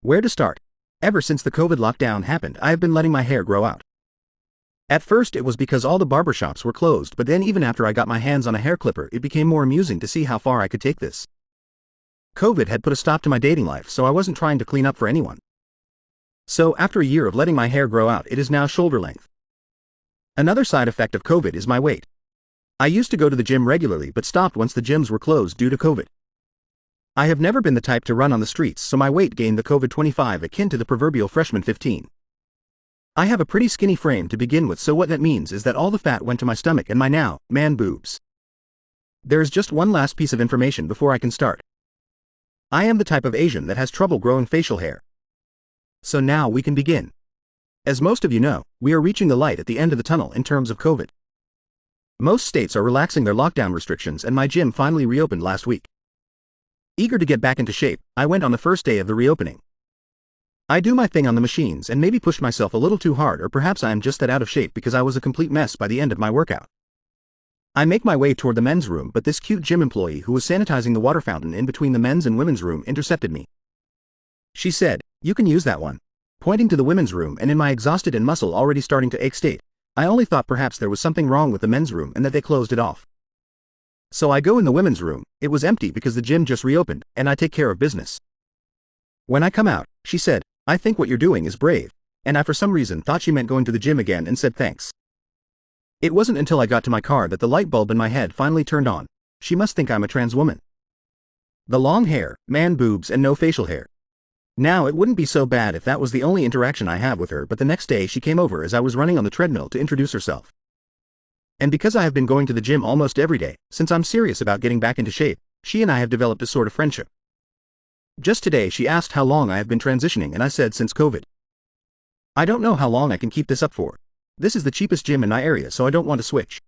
Where to start? Ever since the COVID lockdown happened, I have been letting my hair grow out. At first it was because all the barbershops were closed, but then even after I got my hands on a hair clipper, it became more amusing to see how far I could take this. COVID had put a stop to my dating life, so I wasn't trying to clean up for anyone. So after a year of letting my hair grow out, it is now shoulder length. Another side effect of COVID is my weight. I used to go to the gym regularly but stopped once the gyms were closed due to COVID. I have never been the type to run on the streets, so my weight gained the COVID 25, akin to the proverbial freshman 15. I have a pretty skinny frame to begin with, so what that means is that all the fat went to my stomach and my now man boobs. There is just one last piece of information before I can start. I am the type of Asian that has trouble growing facial hair. So now we can begin. As most of you know, we are reaching the light at the end of the tunnel in terms of COVID. Most states are relaxing their lockdown restrictions and my gym finally reopened last week. Eager to get back into shape, I went on the first day of the reopening. I do my thing on the machines and maybe pushed myself a little too hard, or perhaps I am just that out of shape because I was a complete mess by the end of my workout. I make my way toward the men's room, but this cute gym employee who was sanitizing the water fountain in between the men's and women's room intercepted me. She said, "You can use that one," pointing to the women's room, and in my exhausted and muscle already starting to ache state, I only thought perhaps there was something wrong with the men's room and that they closed it off. So I go in the women's room. It was empty because the gym just reopened, and I take care of business. When I come out, she said, "I think what you're doing is brave," and I for some reason thought she meant going to the gym again and said thanks. It wasn't until I got to my car that the light bulb in my head finally turned on. She must think I'm a trans woman. The long hair, man boobs, and no facial hair. Now it wouldn't be so bad if that was the only interaction I have with her, but the next day she came over as I was running on the treadmill to introduce herself. And because I have been going to the gym almost every day, since I'm serious about getting back into shape, she and I have developed a sort of friendship. Just today she asked how long I have been transitioning, and I said since COVID. I don't know how long I can keep this up for. This is the cheapest gym in my area, so I don't want to switch.